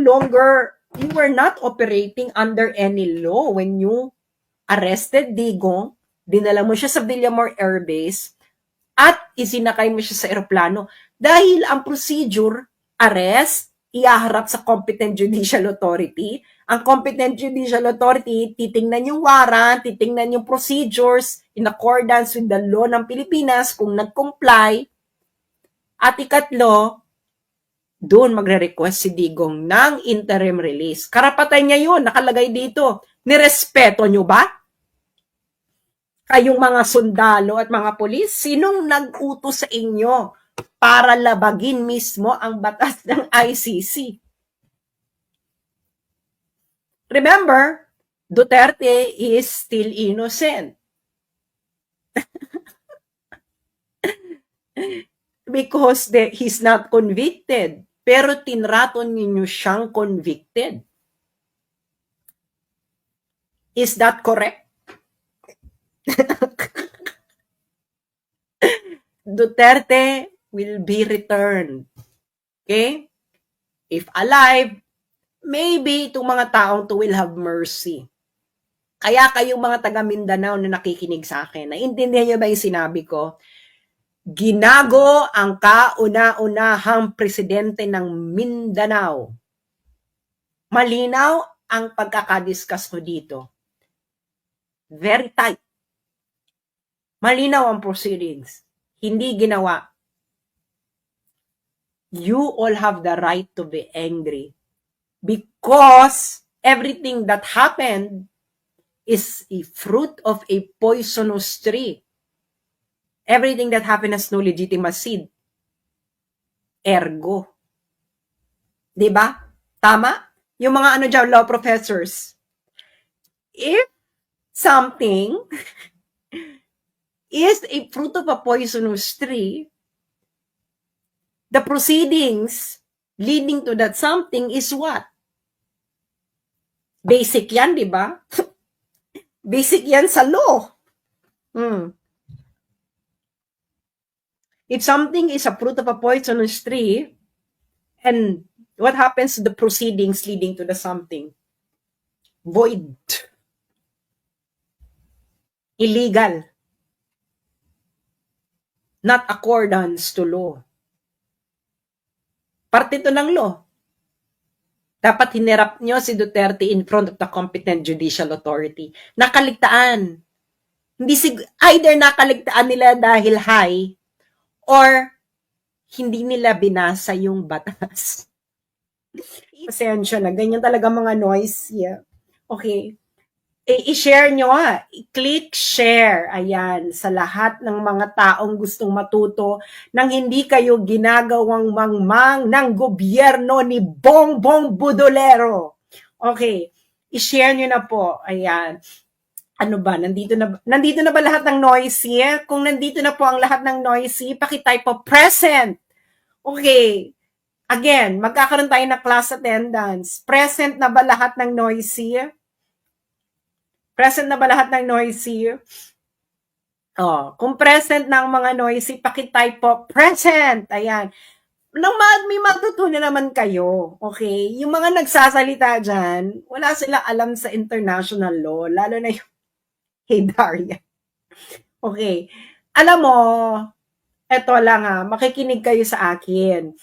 you were not operating under any law when you arrested Digong, dinala mo siya sa Villamor Air Base, at isinakay mo siya sa eroplano. Dahil ang procedure, arrest, iaharap sa competent judicial authority. Ang competent judicial authority, titingnan yung warrant, titingnan yung procedures in accordance with the law ng Pilipinas kung nag-comply. At ikatlo, doon magre-request si Digong ng interim release. Karapatan niya yun, nakalagay dito. Nirespeto nyo ba? Kayong mga sundalo at mga pulis, sinong nag-utos sa inyo para labagin mismo ang batas ng ICC? Remember, Duterte is still innocent. Because he's not convicted. Pero tinrato ninyo siyang convicted. Is that correct? Duterte will be returned. Okay? If alive, maybe itong mga taong to will have mercy. Kaya kayong mga taga Mindanao na nakikinig sa akin, naiintindihan niyo ba yung sinabi ko? Ginago ang kauna-unahang presidente ng Mindanao. Malinaw ang pagkakadiscuss ko dito. Very tight. Malinaw ang proceedings. Hindi ginawa. You all have the right to be angry because everything that happened is a fruit of a poisonous tree. Everything that happened has no legitimate seed. Ergo. Diba? Tama? Yung mga dyan, law professors. If something is a fruit of a poisonous tree, the proceedings leading to that something is what? Basic yan, di ba? Basic yan sa law. If something is a fruit of a poisonous tree, and what happens to the proceedings leading to the something? Void. Illegal. Not accordance to law. Parte ito ng law. Dapat hinirap nyo si Duterte in front of the competent judicial authority. Nakaligtaan. Either nakaligtaan nila dahil high or hindi nila binasa yung batas. Pasensya na. Ganyan talaga mga noise. Yeah. Okay. I-share nyo i-click share, ayan, sa lahat ng mga taong gustong matuto nang hindi kayo ginagawang mangmang ng gobyerno ni Bongbong Budolero. Okay, i-share nyo na po, ayan. Ano ba, nandito na ba lahat ng noisy? Kung nandito na po ang lahat ng noisy, pakitype po present. Okay, again, magkakaroon tayo na class attendance. Present na ba lahat ng noisy? Present na ba lahat ng noisy? Kung present na ang mga noisy, pakitype po, present. Ayan. May matutunan naman kayo. Okay? Yung mga nagsasalita dyan, wala sila alam sa international law, lalo na yung hey Daria. Okay. Alam mo, eto lang makikinig kayo sa akin.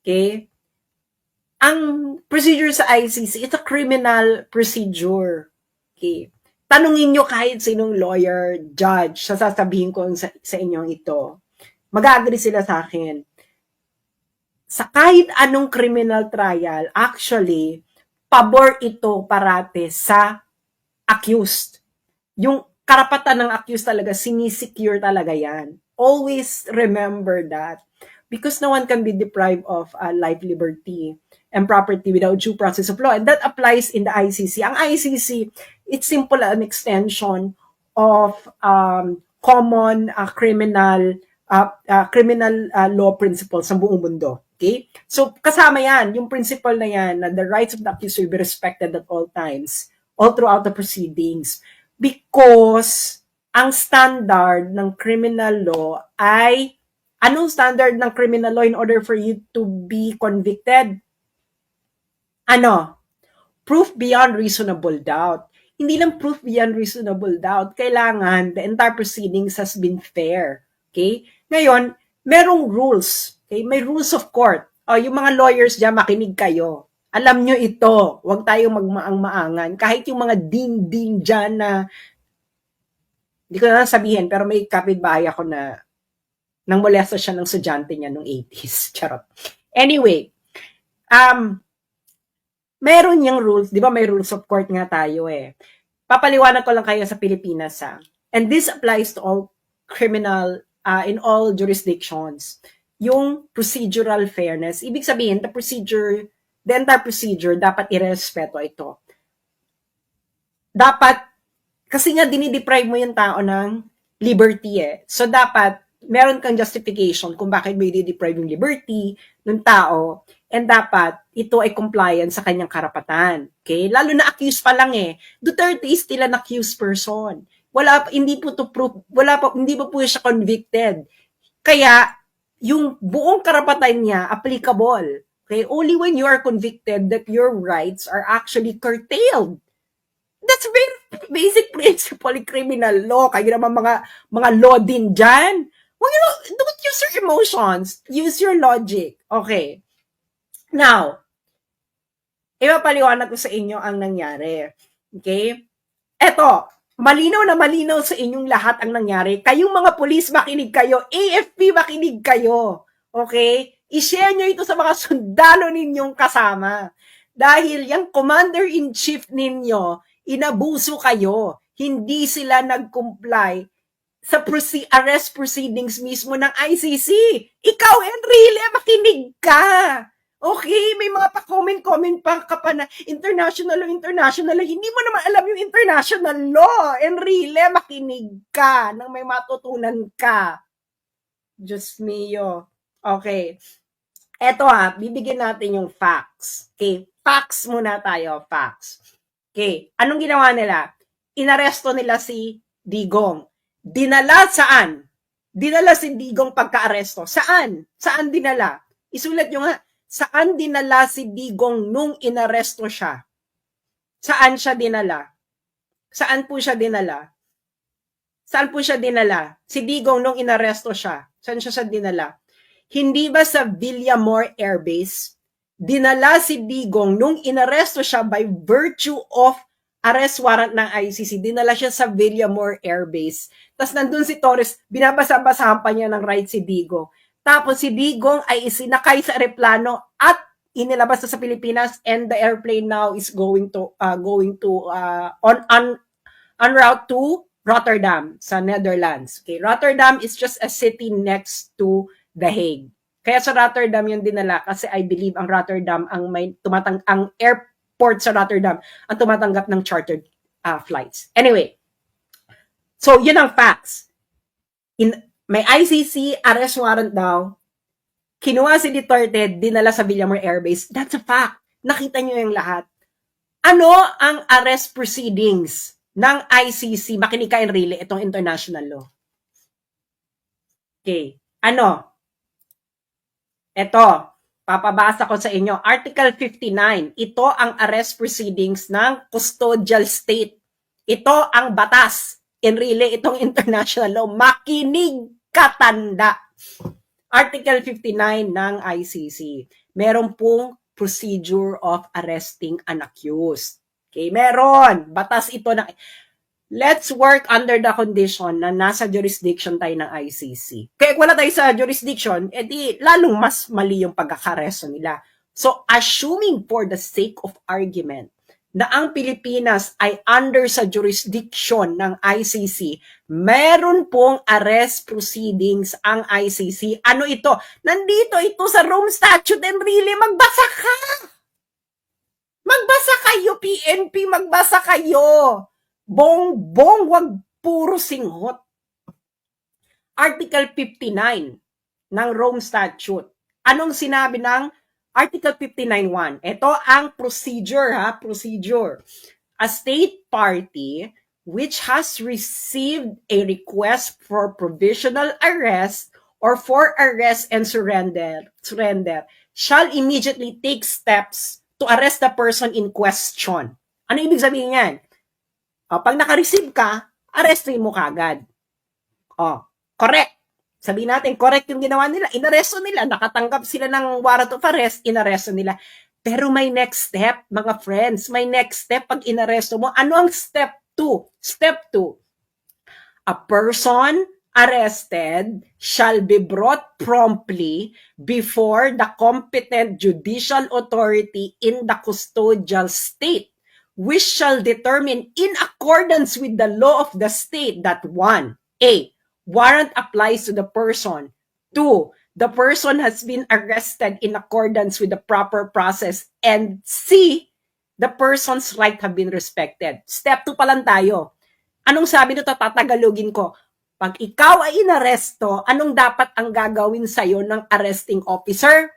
Okay? Ang procedure sa ICC, it's a criminal procedure. Okay? Tanungin nyo kahit sinong lawyer, judge, sasabihin ko sa inyong ito. Mag-agree sila sa akin. Sa kahit anong criminal trial, actually, pabor ito parate sa accused. Yung karapatan ng accused talaga, sinisecure talaga yan. Always remember that. Because no one can be deprived of life, liberty, and property without due process of law. And that applies in the ICC. Ang ICC, it's simple an extension of common criminal law principles sa buong mundo. Okay? So, kasama yan, yung principle na yan, na the rights of the accused will be respected at all times, all throughout the proceedings. Because ang standard ng criminal law ay, anong standard ng criminal law in order for you to be convicted? Ano? Proof beyond reasonable doubt. Hindi lang proof beyond reasonable doubt. Kailangan the entire proceedings has been fair. Okay? Ngayon, merong rules. Okay? May rules of court. O, yung mga lawyers dyan, makinig kayo. Alam nyo ito. Huwag tayong magmaang-maangan. Kahit yung mga din-din dyan na, hindi ko na sabihin, pero may kapitbahay ako na nang molesta siya ng estudyante niya nung 80s. Charot. Anyway, meron yung rules, di ba may rules of court nga tayo eh. Papaliwanag ko lang kayo sa Pilipinas ha. And this applies to all criminal, in all jurisdictions. Yung procedural fairness, ibig sabihin, the entire procedure, dapat irespeto ito. Dapat, kasi nga dinideprive mo yung tao ng liberty eh. So dapat, meron kang justification kung bakit mo i-deprive yung liberty ng tao, and dapat ito ay compliant sa kanyang karapatan. Okay? Lalo na accused pa lang eh. Duterte is still an accused person. Hindi po to proof, hindi pa po siya convicted. Kaya, yung buong karapatan niya applicable. Okay? Only when you are convicted that your rights are actually curtailed. That's very basic principle in criminal law. Kayo naman mga law din dyan. Well, don't use your emotions. Use your logic. Okay. Now, ipapaliwanag ko sa inyo ang nangyari. Okay? Eto, malinaw na malinaw sa inyong lahat ang nangyari. Kayong mga pulis, makinig kayo. AFP, makinig kayo. Okay? I-share nyo ito sa mga sundalo ninyong kasama. Dahil yung commander-in-chief ninyo, inabuso kayo. Hindi sila nag-comply sa arrest proceedings mismo ng ICC. Ikaw, Enrile, makinig ka. Okay, may mga pa-comment pa ka pa na international law. Hindi mo naman alam yung international law. Enrile, makinig ka nang may matutunan ka. Diyos mio. Okay. Eto bibigyan natin yung facts. Okay, facts muna tayo, facts. Okay, anong ginawa nila? Inaresto nila si Digong. Dinala saan? Dinala si Digong pagka-aresto. Saan? Saan dinala? Isulat nyo nga, saan dinala si Digong nung inaresto siya? Saan siya dinala? Saan po siya dinala? Saan po siya dinala? Si Digong nung inaresto siya. Saan siya dinala? Hindi ba sa Villamor Air Base? Dinala si Digong nung inaresto siya by virtue of arrest warrant ng ICC. Dinala siya sa Villamor Air Base. Tapos nandun si Torres, binabasa-basahan pa niya ng right si Digong. Tapos si Digong ay isinakay sa aeroplano at inilabas na sa Pilipinas, and the airplane now is going to on route to Rotterdam sa Netherlands. Okay, Rotterdam is just a city next to The Hague. Kaya sa Rotterdam yung dinala kasi I believe ang Rotterdam ang ang airport sa Rotterdam ang tumatanggap ng chartered flights. Anyway, so yun ang facts. May ICC arrest warrant daw. Kinuha si Duterte, dinala sa Villamor Air Base. That's a fact. Nakita nyo yung lahat. Ano ang arrest proceedings ng ICC? Makinig ka, Enrile, itong international law. Okay. Ano? Ito, papabasa ko sa inyo. Article 59, ito ang arrest proceedings ng custodial state. Ito ang batas. Enrile, itong international law. Makinig katanda. Article 59 ng ICC. Meron pong procedure of arresting an accused. Okay, meron. Batas ito na... Let's work under the condition na nasa jurisdiction tayo ng ICC. Kaya wala tayo sa jurisdiction, edi lalong mas mali yung pagkakaresto nila. So, assuming for the sake of argument na ang Pilipinas ay under sa jurisdiction ng ICC, meron pong arrest proceedings ang ICC. Ano ito? Nandito ito sa Rome Statute, and really, magbasa ka! Magbasa kayo, PNP, magbasa kayo! Bong-bong, wag puro singhot. Article 59 ng Rome Statute. Anong sinabi ng Article 59.1? Ito ang procedure, procedure. A state party which has received a request for provisional arrest or for arrest and surrender shall immediately take steps to arrest the person in question. Ano ibig sabihin yan? Pag naka-receive ka, arrestin mo kagad. Correct. Sabihin natin, correct yung ginawa nila. Inaresto nila. Nakatanggap sila ng warrant of arrest, inaresto nila. Pero may next step, mga friends. May next step pag inaresto mo. Ano ang step 2? Step 2. A person arrested shall be brought promptly before the competent judicial authority in the custodial state, which shall determine in accordance with the law of the state that 1. A. Warrant applies to the person. 2. The person has been arrested in accordance with the proper process. And C. The person's right have been respected. Step 2 pa lang tayo. Anong sabi nito? Tatagalogin ko. Pag ikaw ay inaresto, anong dapat ang gagawin sa'yo ng arresting officer?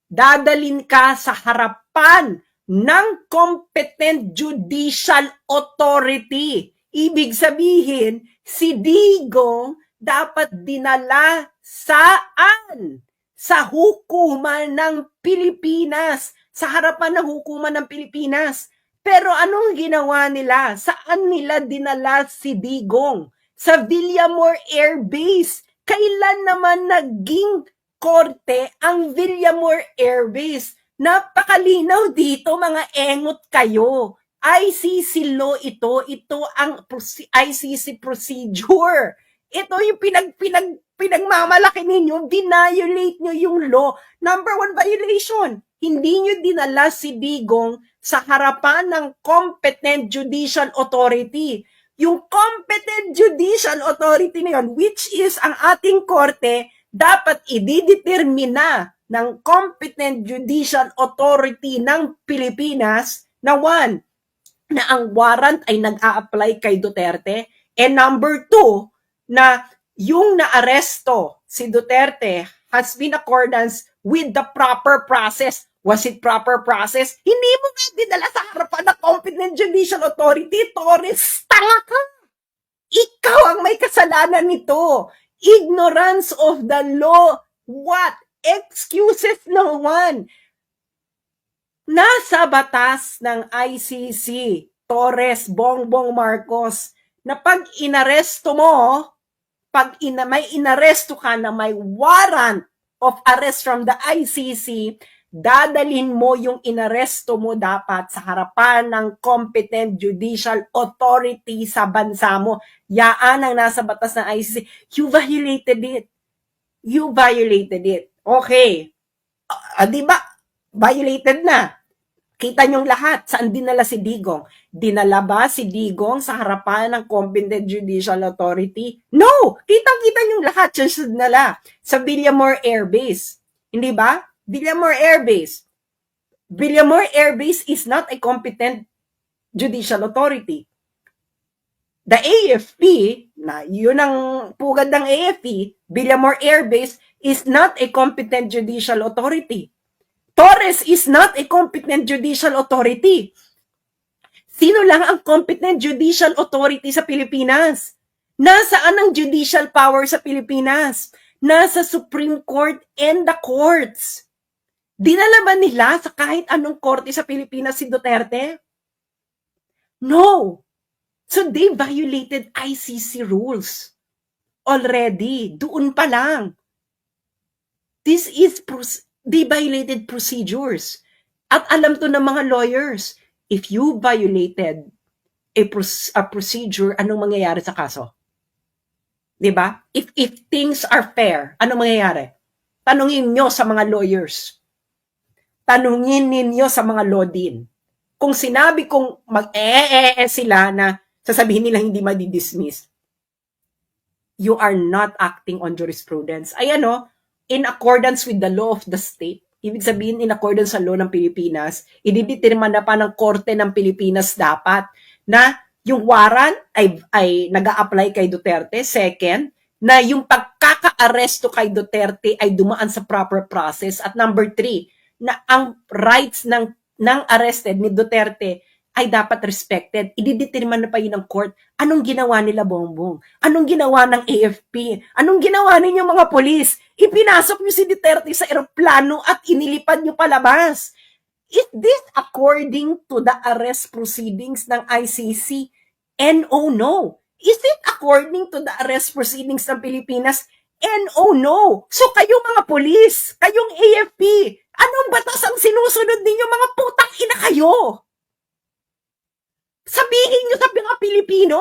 Dadalin ka sa harapan ng competent judicial authority. Ibig sabihin, si Digong dapat dinala saan? Sa hukuman ng Pilipinas. Sa harapan ng hukuman ng Pilipinas. Pero anong ginawa nila? Saan nila dinala si Digong? Sa Villamor Air Base. Kailan naman naging korte ang Villamor Air Base? Napakalinaw dito, mga engot kayo. ICC law ito. Ito ang ICC procedure. Ito yung pinagmamalaki ninyo. Violate nyo yung law. Number 1 violation. Hindi nyo dinala si Digong sa harapan ng competent judicial authority. Yung competent judicial authority na yun, which is ang ating korte, dapat ididetermina ng competent judicial authority ng Pilipinas na 1, na ang warrant ay nag-a-apply kay Duterte, and number 2, na yung naaresto si Duterte has been accordance with the proper process. Was it proper process? Hindi mo nga dinala sa harapan ng competent judicial authority. Torres, tanga ka! Ikaw ang may kasalanan nito. Ignorance of the law. What? Excuses no one. Nasa batas ng ICC, Torres, Bongbong Marcos, na pag inaresto mo, may inaresto ka na may warrant of arrest from the ICC, dadalhin mo yung inaresto mo dapat sa harapan ng competent judicial authority sa bansa mo. Yaan ang nasa batas ng ICC. You violated it. You violated it. Okay. Di ba? Violated na. Kita niyong lahat. Saan dinala si Digong? Dinala ba si Digong sa harapan ng competent judicial authority? No! Kitang-kita niyong lahat. Siya dinala sa Villamor Air Base. Hindi ba? Villamor Air Base. Villamor Air Base is not a competent judicial authority. The AFP, na yun ang pugad ng AFP, Villamor Air Base is not a competent judicial authority. Torres is not a competent judicial authority. Sino lang ang competent judicial authority sa Pilipinas? Nasaan ang judicial power sa Pilipinas? Nasa Supreme Court and the courts. Dinala ba nila sa kahit anong korte sa Pilipinas si Duterte? No. So they violated ICC rules already. Doon pa lang. They violated procedures. At alam to ng mga lawyers, if you violated a procedure, anong mangyayari sa kaso? Diba? If things are fair, anong mangyayari? Tanungin nyo sa mga lawyers. Tanungin ninyo sa mga law din. Kung sinabi kong sila na sasabihin nila hindi madi-dismiss, you are not acting on jurisprudence. Ay in accordance with the law of the state. Ibig sabihin, in accordance sa law ng Pilipinas, ididetermina na pa ng korte ng Pilipinas dapat na yung warrant ay nag-a-apply kay Duterte. Second, na yung pagkaka-aresto kay Duterte ay dumaan sa proper process. At number 3, na ang rights ng arrested ni Duterte ay dapat respected. Ididetermine na pa yun ng court. Anong ginawa nila, Bongbong? Anong ginawa ng AFP? Anong ginawa ninyo mga polis? Ipinasok nyo si Duterte sa eroplano at inilipad nyo palabas. Is this according to the arrest proceedings ng ICC? No. Is it according to the arrest proceedings ng Pilipinas? No. So kayong mga polis, kayong AFP, anong batas ang sinusunod ninyo, mga putang ina kayo? Sabihin nyo sa mga Pilipino,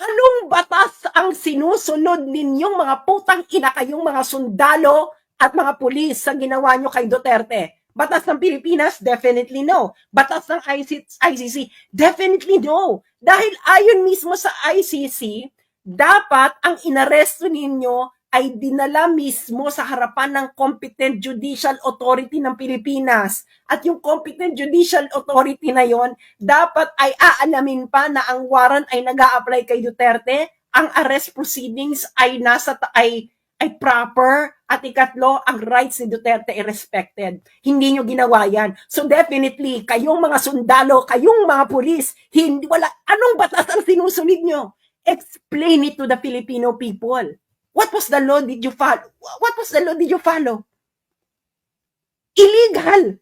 anong batas ang sinusunod ninyong mga putang ina kayong mga sundalo at mga pulis sa ginawa nyo kay Duterte? Batas ng Pilipinas? Definitely no. Batas ng ICC? Definitely no. Dahil ayon mismo sa ICC, dapat ang inaresto ninyo ay dinala mismo sa harapan ng competent judicial authority ng Pilipinas. At yung competent judicial authority na yon, dapat ay aalamin pa na ang warrant ay nag-a-apply kay Duterte, ang arrest proceedings ay proper, at ikatlo, ang rights ni Duterte ay respected. Hindi nyo ginawa yan. So definitely, kayong mga sundalo, kayong mga pulis, anong batas ang sinusunod nyo? Explain it to the Filipino people. What was the law did you follow? What was the law did you follow? Illegal.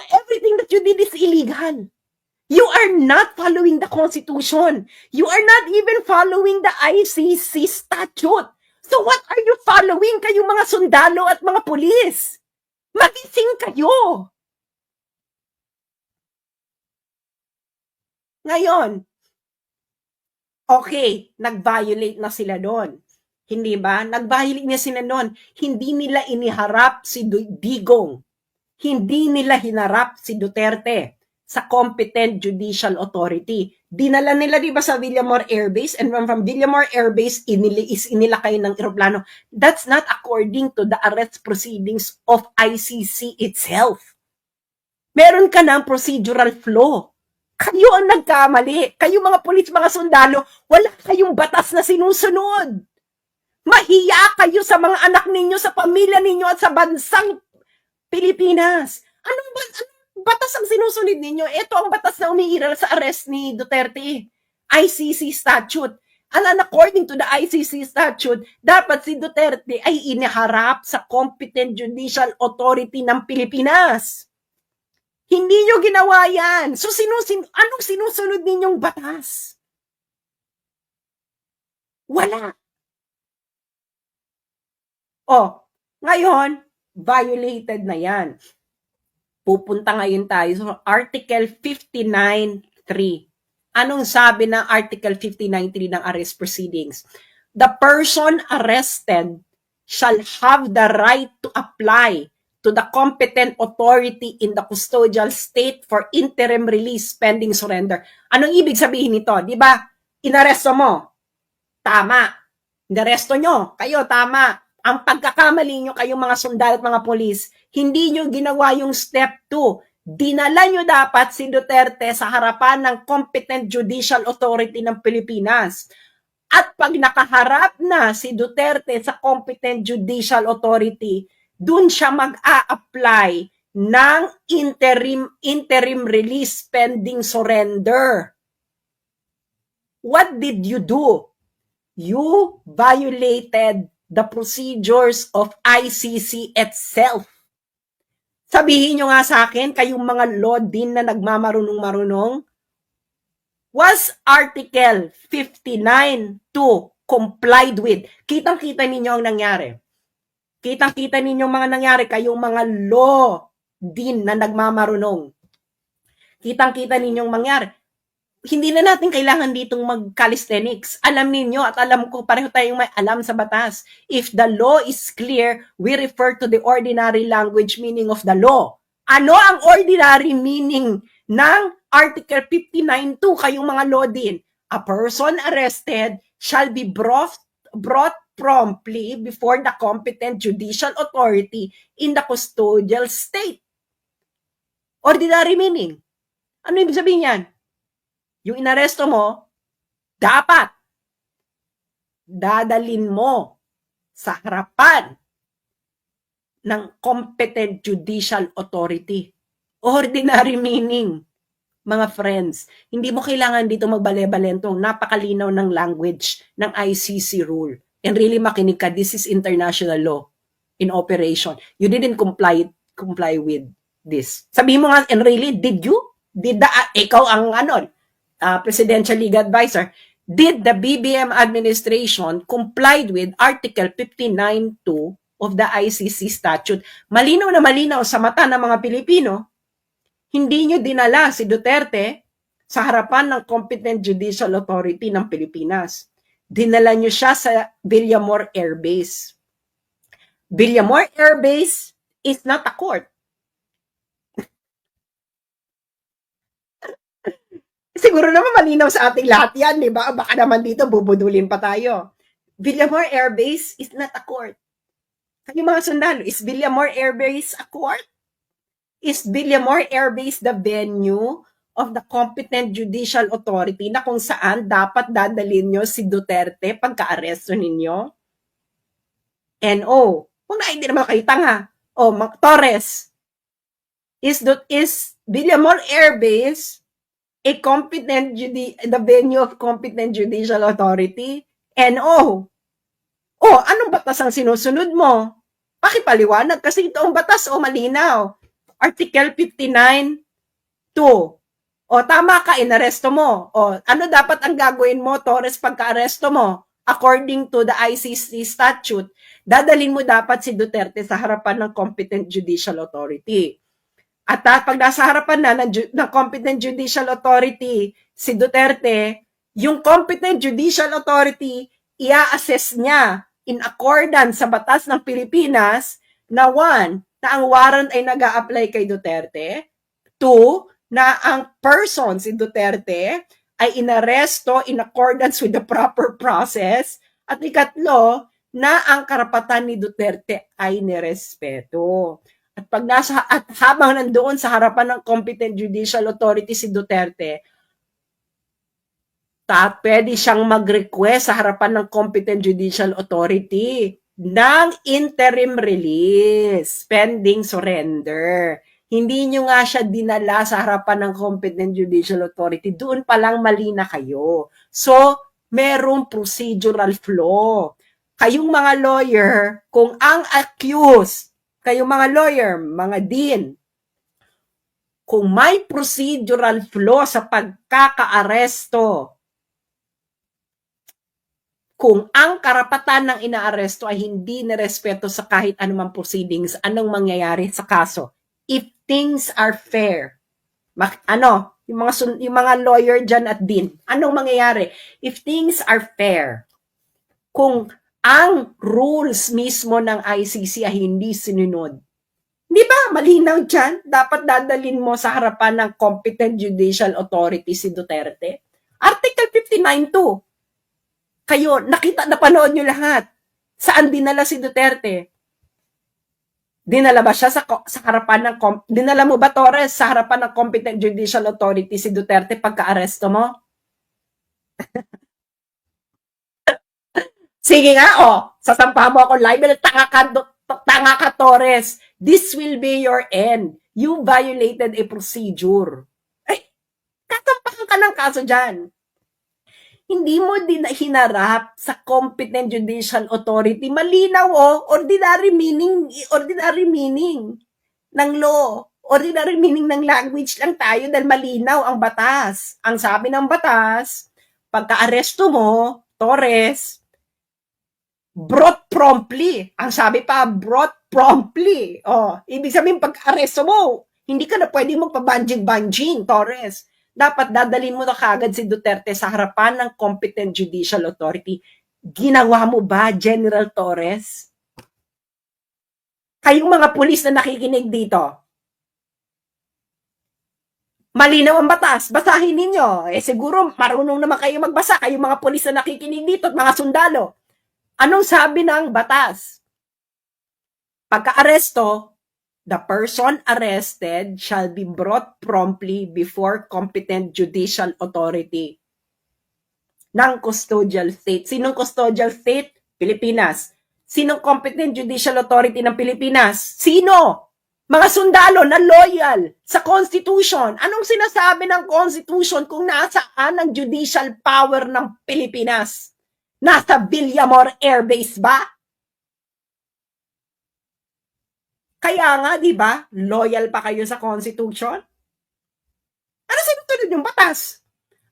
Everything that you did is illegal. You are not following the Constitution. You are not even following the ICC statute. So what are you following, kayong mga sundalo at mga pulis? Magising kayo. Ngayon, okay, nag-violate na sila doon. Hindi ba? Nag-violate na sila doon. Hindi nila iniharap si Digong. Hindi nila hinarap si Duterte sa competent judicial authority. Dinala nila, di ba, sa Villamor Air Base, and from Villamor Air Base, inilakay ng eroplano. That's not according to the arrest proceedings of ICC itself. Meron ka ng procedural flaw. Kayo ang nagkamali. Kayo mga pulis, mga sundalo, wala kayong batas na sinusunod. Mahiya kayo sa mga anak ninyo, sa pamilya ninyo, at sa bansang Pilipinas. Anong batas ang sinusunod ninyo? Ito ang batas na umiiral sa arrest ni Duterte. ICC statute. And according to the ICC statute, dapat si Duterte ay iniharap sa competent judicial authority ng Pilipinas. Hindi nyo ginawa yan. So anong sinusunod ninyong batas? Wala. Ngayon, violated na yan. Pupunta ngayon tayo sa Article 59.3. Anong sabi ng Article 59.3 ng arrest proceedings? The person arrested shall have the right to apply to the competent authority in the custodial state for interim release pending surrender. Anong ibig sabihin nito? Di ba? Inaresto mo. Tama. Inaresto nyo. Kayo, tama. Ang pagkakamali nyo kayong mga sundalo at mga polis, hindi nyo ginawa yung step 2. Dinala nyo dapat si Duterte sa harapan ng competent judicial authority ng Pilipinas. At pag nakaharap na si Duterte sa competent judicial authority, dun siya mag-a-apply ng interim release pending surrender. What did you do? You violated the procedures of ICC itself. Sabihin nyo nga sa akin, kayong mga law din na nagmamarunong-marunong, was Article 59.2 complied with? Kitang-kita ninyo ang nangyari. Kitang-kita ninyo mga nangyari, kayong mga law din na nagmamarunong. Kitang-kita ninyong mangyari. Hindi na natin kailangan ditong mag-calisthenics. Alam ninyo at alam ko, pareho tayong may alam sa batas. If the law is clear, we refer to the ordinary language meaning of the law. Ano ang ordinary meaning ng Article 59.2? Kayong mga law din. A person arrested shall be brought promptly before the competent judicial authority in the custodial state. Ordinary meaning. Ano ibig sabihin yan? Yung inaresto mo, dapat dadalin mo sa harapan ng competent judicial authority. Ordinary meaning, mga friends. Hindi mo kailangan dito magbale-balento. Napakalinaw ng language ng ICC rule. And really makinig ka, this is international law in operation. You didn't comply with. this? Sabi mo nga, and really, did you? Ikaw ang presidential legal advisor, did the BBM administration complied with Article 59.2 of the ICC statute? Malinaw na malinaw sa mata ng mga Pilipino, hindi nyo dinala si Duterte sa harapan ng competent judicial authority ng Pilipinas. Dinala nyo siya sa Villamor Air Base. Villamor Air Base is not a court. Siguro naman malinaw sa ating lahat yan, di ba? Baka naman dito bubudulin pa tayo. Villamor Air Base is not a court. Kayo mga sundalo, is Villamor Air Base a court? Is Villamor Air Base the venue of the competent judicial authority na kung saan dapat dadalhin nyo si Duterte pagka-aresto ninyo? Kung hindi naman kayo tanga. Torres, is Villamor Air Base a competent the venue of competent judicial authority? Anong batas ang sinusunod mo? Pakipaliwanag kasi ito ang batas malinaw. Article 59.2. Tama ka, inaresto mo. Ano dapat ang gagawin mo, Torres, pagka-aresto mo? According to the ICC statute, dadalhin mo dapat si Duterte sa harapan ng competent judicial authority. At pag nasa harapan na ng competent judicial authority si Duterte, yung competent judicial authority, i-assess niya in accordance sa batas ng Pilipinas na 1, na ang warrant ay nag-a-apply kay Duterte, 2, na ang person, si Duterte, ay inaresto in accordance with the proper process, at ikatlo, na ang karapatan ni Duterte ay nirespeto. At habang nandoon sa harapan ng competent judicial authority si Duterte, pwede siyang mag-request sa harapan ng competent judicial authority ng interim release pending surrender. Hindi nyo nga siya dinala sa harapan ng competent judicial authority. Doon pa lang mali na kayo. So, merong procedural flaw. Kayong mga lawyer, kung ang accused, kayong mga lawyer, mga dean, kung may procedural flaw sa pagkaka-aresto, kung ang karapatan ng inaaresto ay hindi nirespeto sa kahit anumang proceedings, anong mangyayari sa kaso? If things are fair, yung mga lawyer dyan at din, anong mangyayari? If things are fair, kung ang rules mismo ng ICC ay hindi sinunod, di ba, malinaw dyan, dapat dadalhin mo sa harapan ng competent judicial authority si Duterte. Article 59.2. Kayo, napanood nyo lahat. Saan dinala si Duterte? Dinala ba siya sa harapan ng dinala mo ba, Torres, sa harapan ng competent judicial authority si Duterte pagka-aresto mo? Sige nga, sasampahan mo ako libel, tanga ka, Torres. This will be your end. You violated a procedure. Ay, katampakan ka ng kaso dyan. Hindi mo din hinarap sa competent judicial authority. Malinaw, ordinary meaning ng law. Ordinary meaning ng language lang tayo dahil malinaw ang batas. Ang sabi ng batas, pagka-aresto mo, Torres, brought promptly. Ang sabi pa, brought promptly. Ibig sabihin, pag-aresto mo, hindi ka na pwede magpabanjing-banjing, Torres. Dapat dadalhin mo na kagad si Duterte sa harapan ng competent judicial authority. Ginawa mo ba, General Torres? Kayong mga pulis na nakikinig dito, malinaw ang batas, basahin ninyo. Siguro marunong naman kayo magbasa, kayong mga pulis na nakikinig dito at mga sundalo. Anong sabi ng batas? Pagka-aresto, the person arrested shall be brought promptly before competent judicial authority ng custodial state. Sinong custodial state? Pilipinas. Sinong competent judicial authority ng Pilipinas? Sino? Mga sundalo na loyal sa Constitution. Anong sinasabi ng Constitution kung nasaan ang judicial power ng Pilipinas? Nasa Villamor Air Base ba? Kaya nga, di ba, loyal pa kayo sa Constitution? Ano sinusunod yung batas?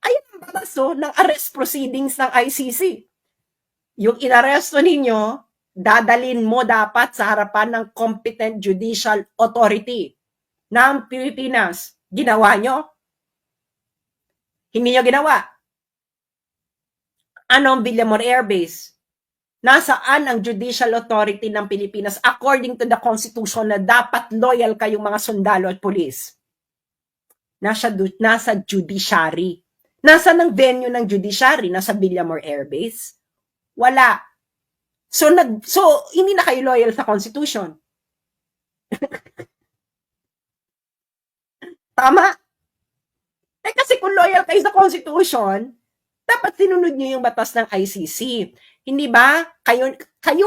Ayan ang batas ng arrest proceedings ng ICC. Yung inaresto ninyo, dadalin mo dapat sa harapan ng competent judicial authority ng Pilipinas. Ginawa nyo? Hindi nyo ginawa. Anong Villamor Air Base? Nasaan ang judicial authority ng Pilipinas according to the Constitution na dapat loyal kayong mga sundalo at pulis? Nasa judiciary. Nasa ng venue ng judiciary? Nasa Villamor Air Base? Wala. So hindi na kayo loyal sa Constitution. Tama? Kasi kung loyal kayo sa Constitution, dapat sinunod nyo yung batas ng ICC. Hindi ba? Kayo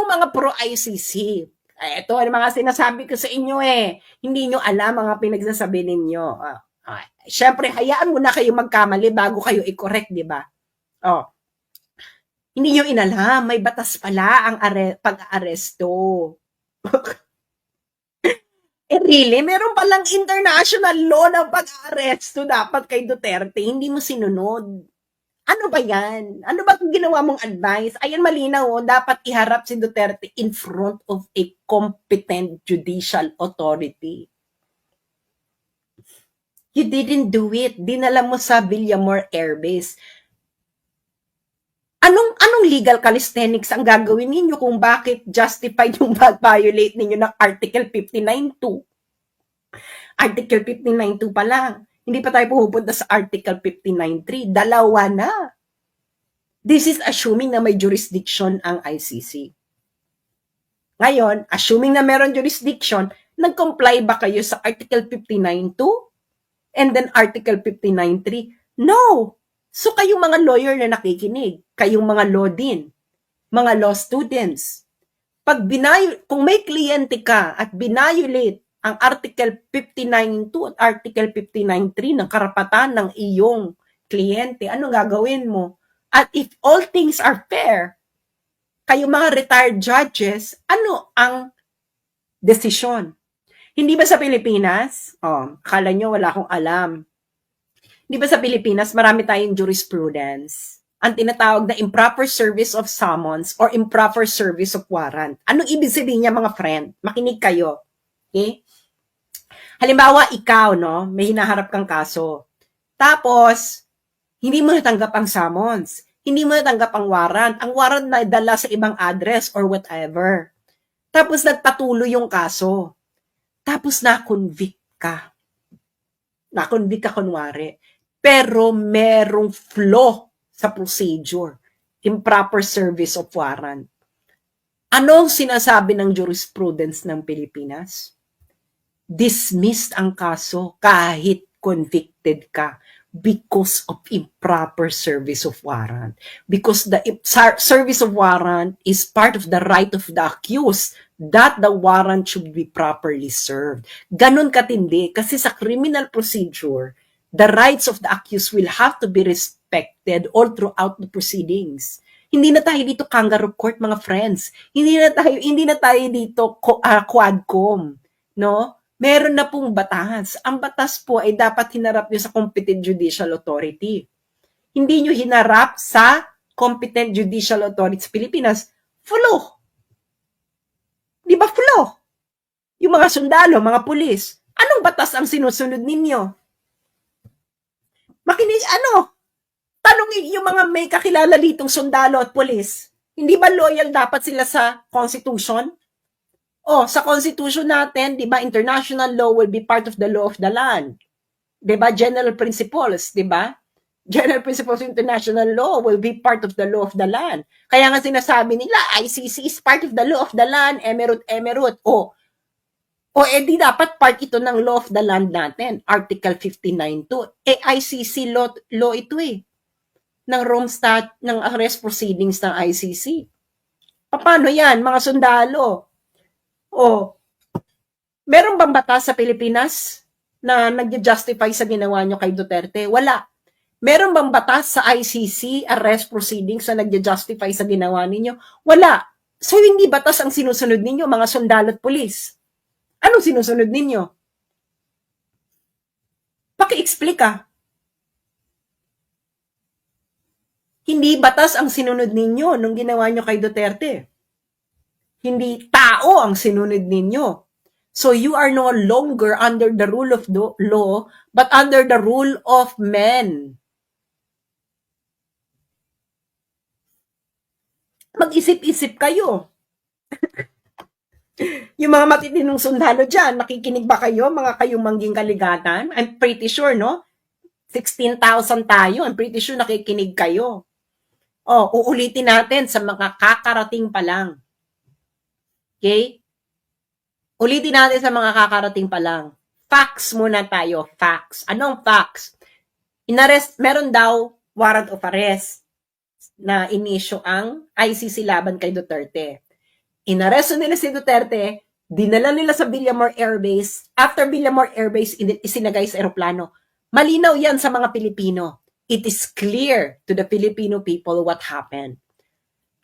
mga pro-ICC. Ito ang mga sinasabi ko sa inyo Hindi nyo alam mga pinagsasabi ninyo. Siyempre, hayaan mo na kayo magkamali bago kayo i-correct, di ba? Hindi nyo inalam, may batas pala ang pag-aresto. Really? Meron palang international law ng pag-aresto dapat kay Duterte, hindi mo sinunod. Ano ba yan? Ano ba kung ginawa mong advice? Ayan, malinaw, dapat iharap si Duterte in front of a competent judicial authority. You didn't do it. Dinala mo sa Villamor Air Base. Anong legal calisthenics ang gagawin ninyo kung bakit justified yung violate ninyo ng Article 59.2? Article 59.2 pa lang. Hindi pa tayo pupunta sa Article 59.3. Dalawa na. This is assuming na may jurisdiction ang ICC. Ngayon, assuming na meron jurisdiction, nag-comply ba kayo sa Article 59.2? And then Article 59.3? No! So kayong mga lawyer na nakikinig, kayong mga law din, mga law students, kung may kliyente ka at binayolate ang Article 59.2 at Article 59.3 ng karapatan ng iyong kliyente, anong gagawin mo? At if all things are fair, kayong mga retired judges, ano ang desisyon? Hindi ba sa Pilipinas? Akala nyo wala akong alam. Hindi ba sa Pilipinas marami tayong jurisprudence? Ang tinatawag na improper service of summons or improper service of warrant. Anong ibig sabihin niya, mga friend? Makinig kayo. Okay? Halimbawa, ikaw, may hinaharap kang kaso. Tapos, hindi mo natanggap ang summons. Hindi mo natanggap ang warrant. Ang warrant na dala sa ibang address or whatever. Tapos, nagpatuloy yung kaso. Tapos, na-convict ka. Na-convict ka kunwari. Pero, merong flaw sa procedure. Improper service of warrant. Anong sinasabi ng jurisprudence ng Pilipinas? Dismissed ang kaso kahit convicted ka because of improper service of warrant. Because the service of warrant is part of the right of the accused that the warrant should be properly served. Ganon katindi kasi sa criminal procedure, the rights of the accused will have to be respected all throughout the proceedings. Hindi na tayo dito kangaroo court, mga friends. Hindi na tayo dito quadcom, no? Meron na pong batas. Ang batas po ay dapat hinarap nyo sa competent judicial authority. Hindi nyo hinarap sa competent judicial authority sa Pilipinas. Flaw. Di ba flaw? Yung mga sundalo, mga pulis, anong batas ang sinusunod ninyo? Tanungin yung mga may kakilala ditong sundalo at pulis. Hindi ba loyal dapat sila sa Constitution? Sa Constitution natin, di ba, international law will be part of the law of the land. Di ba, general principles, di ba? General principles of international law will be part of the law of the land. Kaya nga sinasabi nila, ICC is part of the law of the land, emerald. Di dapat part ito ng law of the land natin, Article 59.2. ICC law ito ng Rome ng arrest proceedings ng ICC. Paano yan, mga sundalo? Meron bang batas sa Pilipinas na nag-justify sa ginawa nyo kay Duterte? Wala. Meron bang batas sa ICC arrest proceedings na nag-justify sa ginawa ninyo? Wala. So, hindi batas ang sinusunod ninyo, mga sundalo at pulis. Anong sinusunod ninyo? Paki-explica. Hindi batas ang sinunod ninyo nung ginawa nyo kay Duterte. Hindi tao ang sinunod ninyo. So you are no longer under the rule of the law, but under the rule of men. Mag-isip-isip kayo. Yung mga matitinong sundalo dyan, nakikinig ba kayo, mga kayong mangging kaligatan? I'm pretty sure, no? 16,000 tayo. I'm pretty sure nakikinig kayo. Oh, uulitin natin sa mga kakarating pa lang. Okay? Ulitin natin sa mga kakarating pa lang. Facts muna tayo. Facts. Anong facts? Meron daw warrant of arrest na inisyo ang ICC laban kay Duterte. Inaresto nila si Duterte, dinala nila sa Villamor Air Base. After Villamor Air Base, isinagay sa aeroplano. Malinaw yan sa mga Pilipino. It is clear to the Filipino people what happened.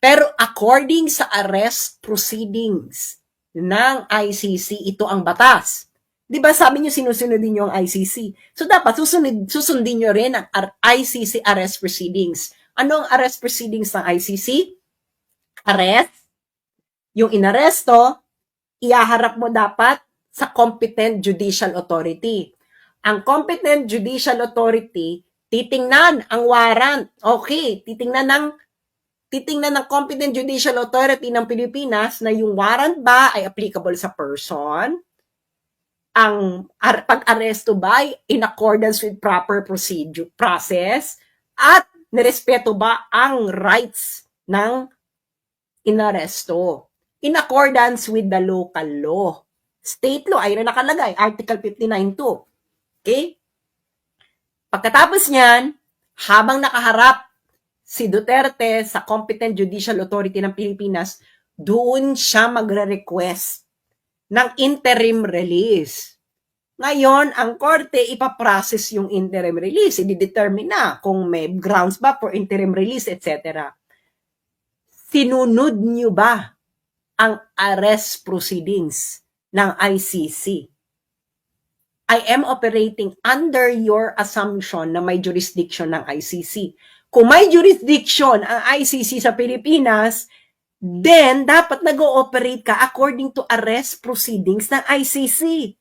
Pero according sa arrest proceedings ng ICC, ito ang batas. Di ba sabi niyo sinusunod niyo ang ICC? So dapat susundin niyo rin ang ICC arrest proceedings. Ano ang arrest proceedings ng ICC? Arrest. Yung inaresto, iaharap mo dapat sa competent judicial authority. Ang competent judicial authority, titingnan ang warrant. Okay, titingnan ng competent judicial authority ng Pilipinas na yung warrant ba ay applicable sa person, ang pag-aresto ba ay in accordance with proper process, at nirespeto ba ang rights ng inaresto in accordance with the local law. State law ay nakalagay, Article 59.2. Okay? Pagkatapos niyan, habang nakaharap si Duterte sa competent judicial authority ng Pilipinas, doon siya magre-request ng interim release. Ngayon, ang korte ipaprocess yung interim release. I-determine na kung may grounds ba for interim release, etc. Sinunod niyo ba ang arrest proceedings ng ICC? I am operating under your assumption na may jurisdiction ng ICC. Kung may jurisdiction ang ICC sa Pilipinas, then dapat nag-ooperate ka according to arrest proceedings ng ICC.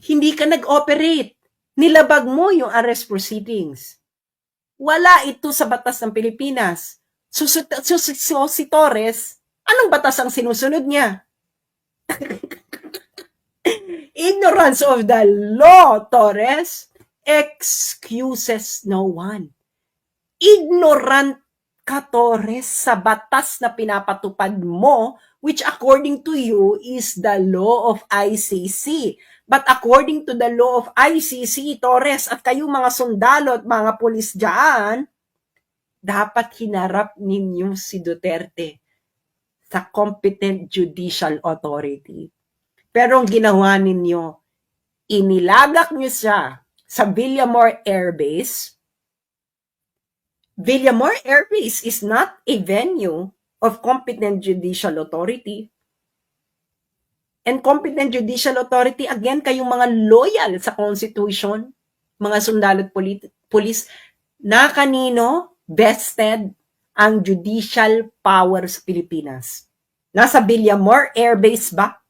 Hindi ka nag-operate. Nilabag mo yung arrest proceedings. Wala ito sa batas ng Pilipinas. So si Torres, anong batas ang sinusunod niya? Ignorance of the law, Torres, excuses no one. Ignorant ka, Torres, sa batas na pinapatupad mo, which according to you is the law of ICC. But according to the law of ICC, Torres, at kayo mga sundalo at mga pulis dyan, dapat hinarap ninyo si Duterte sa competent judicial authority. Pero ang ginawa ninyo, inilagak nyo siya sa Villamor Air Base. Villamor Air Base is not a venue of competent judicial authority. And competent judicial authority, again, kayong mga loyal sa Constitution, mga sundalo at pulis, na kanino vested ang judicial power sa Pilipinas? Nasa Villamor Air Base ba?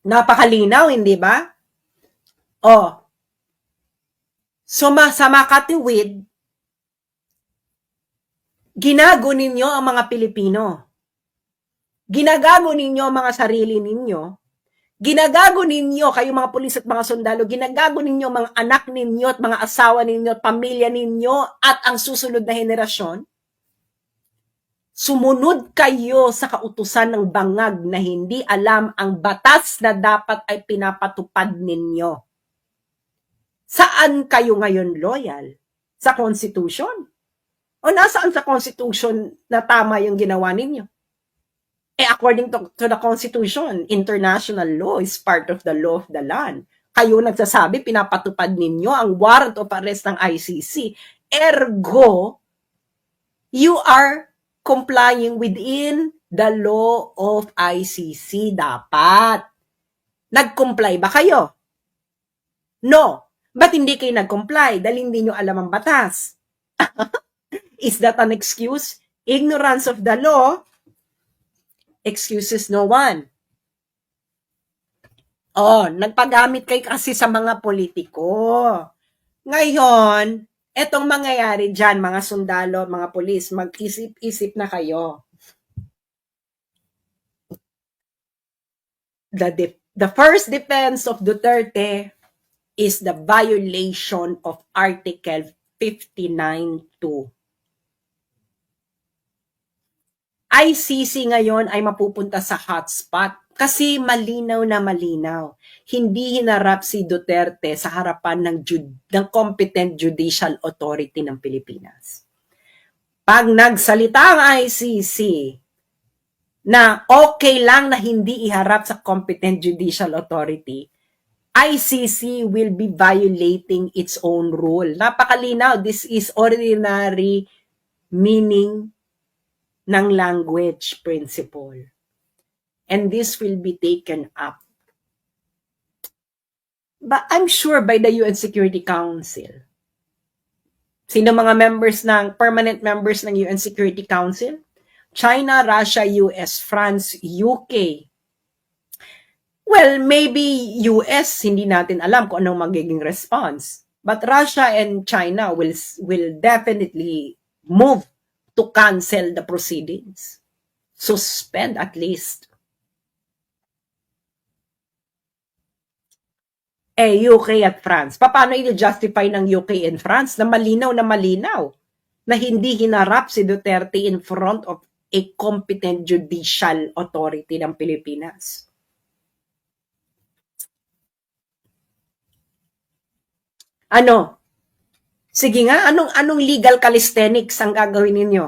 Napakalinaw, hindi ba? Oh. So, sa makatiwid, ginago ninyo ang mga Pilipino. Ginagago ninyo ang mga sarili ninyo. Ginagago ninyo, kayo mga pulis at mga sundalo, ginagago ninyo mga anak ninyo at mga asawa ninyo at pamilya ninyo at ang susunod na henerasyon. Sumunod kayo sa kautusan ng bangag na hindi alam ang batas na dapat ay pinapatupad ninyo. Saan kayo ngayon loyal? Sa Constitution? O nasaan sa Constitution na tama yung ginawa ninyo? According to the Constitution, international law is part of the law of the land. Kayo nagsasabi, pinapatupad ninyo ang warrant of arrest ng ICC. Ergo, you are complying within the law of ICC dapat. Nag-comply ba kayo? No. Ba't hindi kayo nag-comply? Dahil hindi nyo alam ang batas. Is that an excuse? Ignorance of the law excuses no one. Oh, nagpagamit kayo kasi sa mga politiko. Ngayon, etong mangyayari dyan, mga sundalo, mga pulis, mag-isip-isip na kayo. The first defense of Duterte is the violation of Article 59.2. ICC ngayon ay mapupunta sa hotspot kasi malinaw na malinaw. Hindi hinarap si Duterte sa harapan ng competent judicial authority ng Pilipinas. Pag nagsalita ang ICC na okay lang na hindi iharap sa competent judicial authority, ICC will be violating its own rule. Napakalinaw, this is ordinary meaning ng language principle. And this will be taken up. But I'm sure by the UN Security Council. Sino mga permanent members ng UN Security Council? China, Russia, US, France, UK. Well, maybe US, hindi natin alam kung anong magiging response. But Russia and China will definitely move to cancel the proceedings. Suspend at least. UK at France. Paano i-justify ng UK and France na malinaw na hindi hinarap si Duterte in front of a competent judicial authority ng Pilipinas? Ano? Sige nga, anong legal calisthenics ang gagawin ninyo?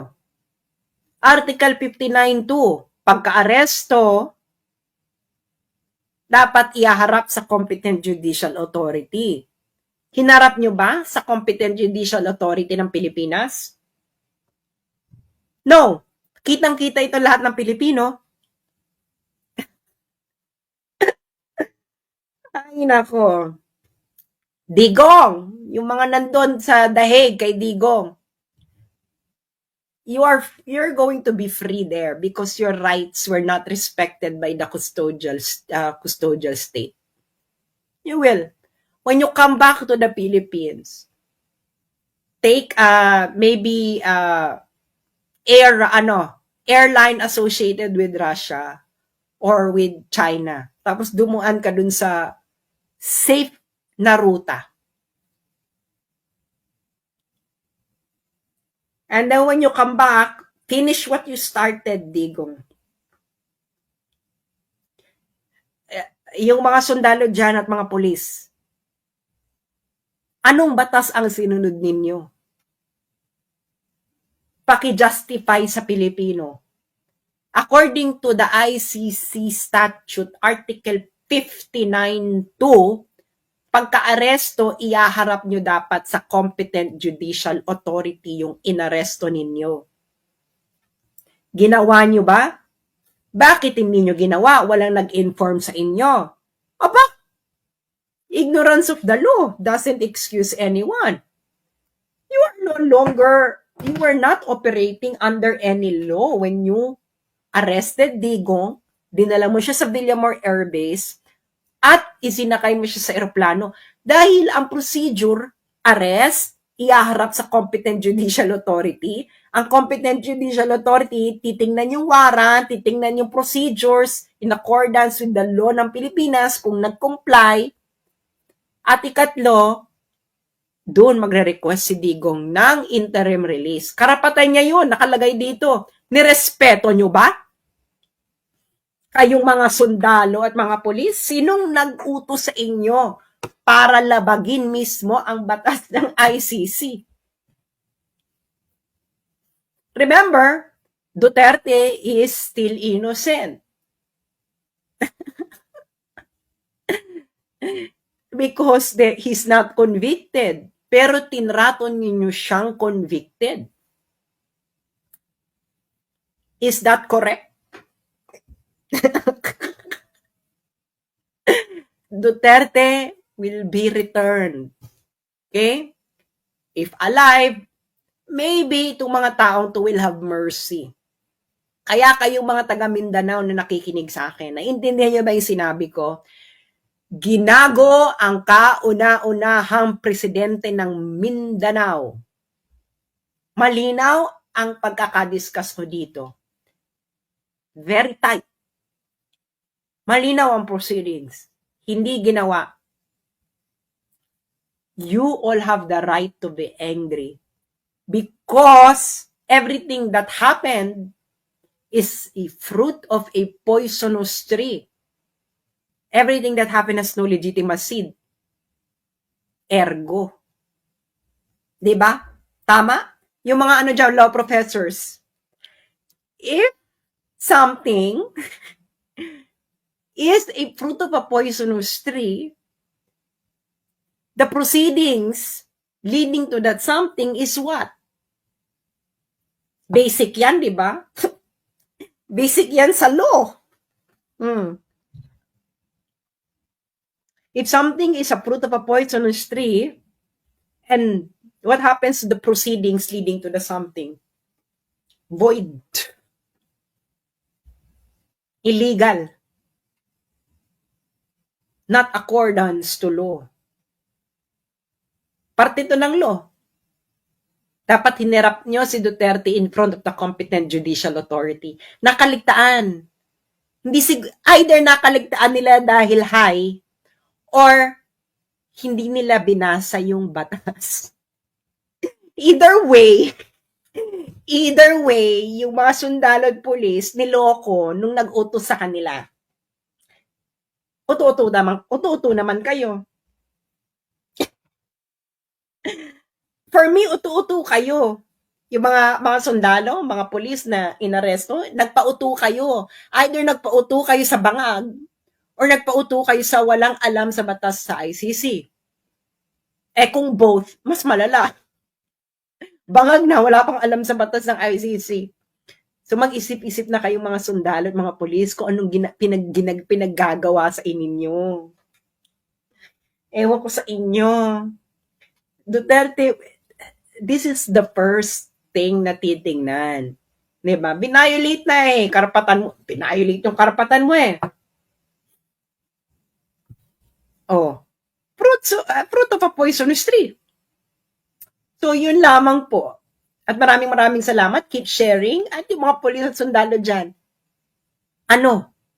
Article 59.2, pagka-aresto, dapat ihaharap sa competent judicial authority. Hinarap nyo ba sa competent judicial authority ng Pilipinas? No. Kitang-kita ito lahat ng Pilipino. Ay, nako. Digong, yung mga nandun sa dahig kay Digong, you're going to be free there because your rights were not respected by the custodial state. You will. When you come back to the Philippines, take maybe airline associated with Russia or with China. Tapos dumuan ka dun sa safe na ruta. And then when you come back, finish what you started, Digong. Yung mga sundalo dyan at mga pulis, anong batas ang sinunod ninyo? Paki-justify sa Pilipino. According to the ICC statute, Article 59.2, pagka-aresto, iyaharap nyo dapat sa competent judicial authority yung inaresto ninyo. Ginawa nyo ba? Bakit hindi nyo ginawa? Walang nag-inform sa inyo. Aba, ignorance of the law doesn't excuse anyone. You are not operating under any law when you arrested Digong, dinala mo siya sa Villamor Air Base, at isinakay mo siya sa eroplano dahil ang procedure, arrest, ihaharap sa competent judicial authority. Ang competent judicial authority, titingnan yung warrant, titingnan yung procedures in accordance with the law ng Pilipinas kung nag-comply. At ikatlo, doon magre-request si Digong ng interim release. Karapatan niya yun, nakalagay dito. Nirespeto nyo ba? Kayong mga sundalo at mga pulis, sinong nag-utos sa inyo para labagin mismo ang batas ng ICC? Remember, Duterte is still innocent. Because he's not convicted. Pero tinraton ninyo siyang convicted. Is that correct? Duterte will be returned. Okay? If alive, maybe itong mga taong to will have mercy. Kaya kayong mga taga Mindanao na nakikinig sa akin, naiintindihan niyo ba yung sinabi ko? Ginago ang kauna-unahang presidente ng Mindanao. Malinaw ang pagkakadiscuss ko dito. Very tight. Malinaw ang proceedings. Hindi ginawa. You all have the right to be angry because everything that happened is a fruit of a poisonous tree. Everything that happened has no legitimate seed. Ergo. Diba? Tama? Yung mga dyan, law professors. If something is a fruit of a poisonous tree, the proceedings leading to that something is what? Basic yan, di ba? Basic yan sa law. If something is a fruit of a poisonous tree, and what happens to the proceedings leading to the something? Void. Illegal. Not accordance to law. Parte ito ng law. Dapat hinirap nyo si Duterte in front of the competent judicial authority. Nakaligtaan. Hindi either nakaligtaan nila dahil high or hindi nila binasa yung batas. Either way, yung mga sundalo at pulis niloko nung nag-utos sa kanila. Uto-uto naman kayo. For me, uto-uto kayo. Yung mga sundalo, mga pulis na inaresto, nagpauto kayo. Either nagpauto kayo sa bangag or nagpauto kayo sa walang alam sa batas sa ICC. Kung both, mas malala. Bangag na, wala pang alam sa batas ng ICC. So mag-isip-isip na kayong mga sundalo at mga pulis kung anong pinaggagawa sa ininyo. Ewan ko sa inyo. Duterte, this is the first thing na titingnan. Diba? Binayolate na karapatan mo. Binayolate yung karapatan mo fruit of a poisonous tree. So, yun lamang po. At maraming salamat. Keep sharing. At yung mga pulis at sundalo dyan.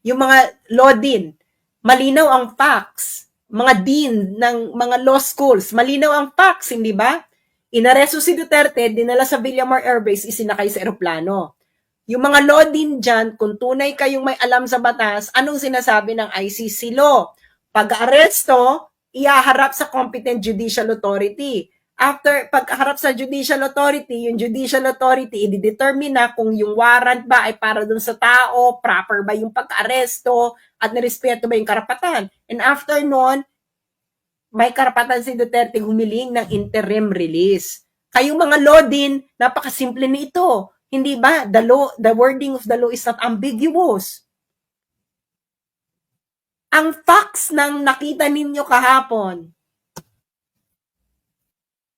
Yung mga law din. Malinaw ang facts. Mga dean ng mga law schools. Malinaw ang facts, hindi ba? Inaresto si Duterte, dinala sa Villamor Air Base, isinakay sa eroplano. Yung mga law din dyan, kung tunay kayong may alam sa batas, anong sinasabi ng ICC law? Pag-aresto, ihaharap sa competent judicial authority. After pagharap sa judicial authority, yung judicial authority i-determine na kung yung warrant ba ay para dun sa tao, proper ba yung pag-aresto, at nirespeto ba yung karapatan. And after nun, may karapatan si Duterte humiling ng interim release. Kayong mga law din, napakasimple nito. Hindi ba? The wording of the law is not ambiguous. Ang facts ng nakita ninyo kahapon,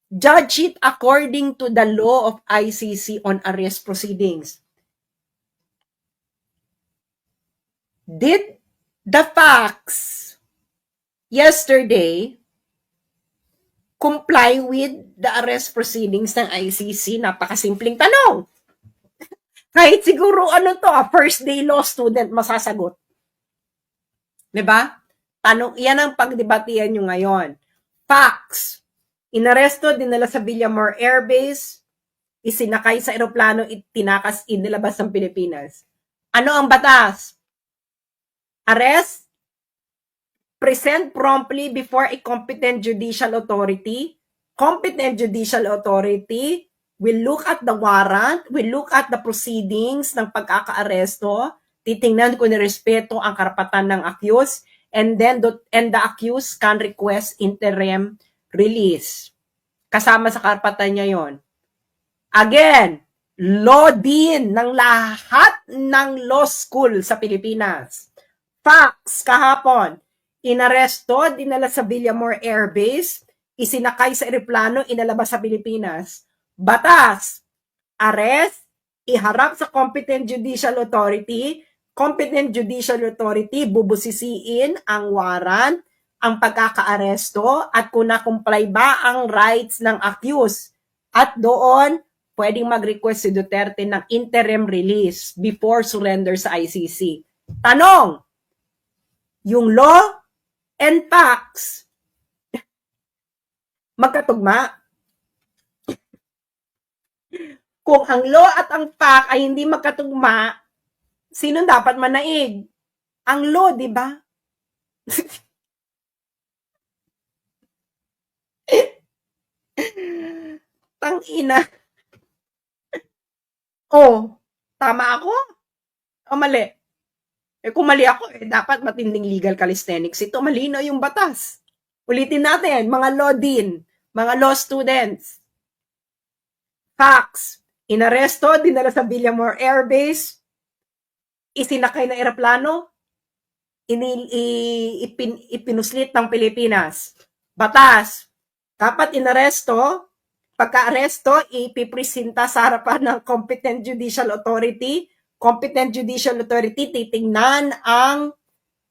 judge it according to the law of ICC on arrest proceedings. Did the facts yesterday comply with the arrest proceedings ng ICC? Napakasimpleng tanong. Kahit siguro first day law student masasagot. Diba? Tanong, yan ang pagdebatihan nyo ngayon. Facts. Inaresto, dinala sa Villamor Air Base, isinakay sa eroplano, itinakas, inilabas ng Pilipinas. Ano ang batas? Arrest, present promptly before a competent judicial authority. Competent judicial authority will look at the warrant, will look at the proceedings ng pagkakaaresto, titingnan kung nirespeto ang karapatan ng accused, and the accused can request interim release. Kasama sa karapatan niya yon. Again, law din ng lahat ng law school sa Pilipinas. Facts, kahapon, inaresto, dinala sa Villamor Air Base, isinakay sa eroplano, inalabas sa Pilipinas. Batas, arrest, iharap sa competent judicial authority, bubusisiin ang warrant, ang pagkakaaresto, at kung na-comply ba ang rights ng accused. At doon, pwedeng mag-request si Duterte ng interim release before surrender sa ICC. Tanong, yung law and facts, magkatugma? Kung ang law at ang fact ay hindi magkatugma, sino dapat manaig? Ang law, di ba? Tangina. Oh, tama ako? O mali? Kung mali ako, dapat matinding legal calisthenics ito. Malino yung batas. Ulitin natin, mga law din, mga law students. Facts. Inaresto, dinala sa Villamor Air Base, isinakay na eroplano, ipinuslit ng Pilipinas. Batas. Dapat inaresto, pagka-aresto, ipipresenta sa harapan ng competent judicial authority. Competent judicial authority, titingnan ang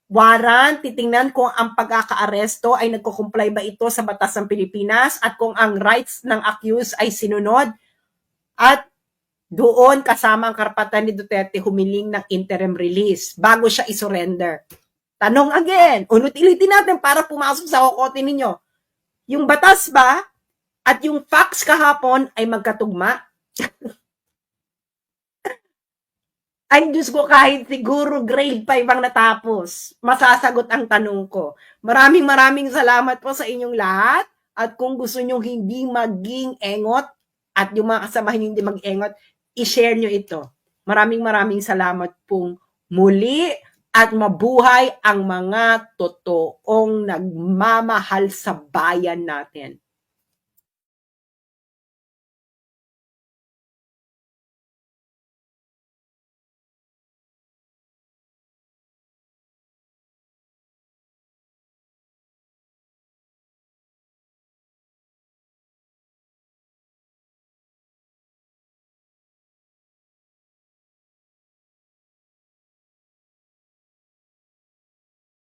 warrant, titingnan kung ang pagkaka-aresto ay nagko-comply ba ito sa batas ng Pilipinas at kung ang rights ng accused ay sinunod. At doon kasama ang karapatan ni Duterte humiling ng interim release bago siya isurrender. Tanong again, ulit-ulitin natin para pumasok sa kokote ninyo. Yung batas ba at yung facts kahapon ay magkatugma? Ay, Diyos ko, kahit siguro grade 5 ang natapos, masasagot ang tanong ko. Maraming salamat po sa inyong lahat. At kung gusto nyo hindi maging engot at yung mga kasamahan hindi mag-engot, i-share nyo ito. Maraming salamat pong muli at mabuhay ang mga totoong nagmamahal sa bayan natin.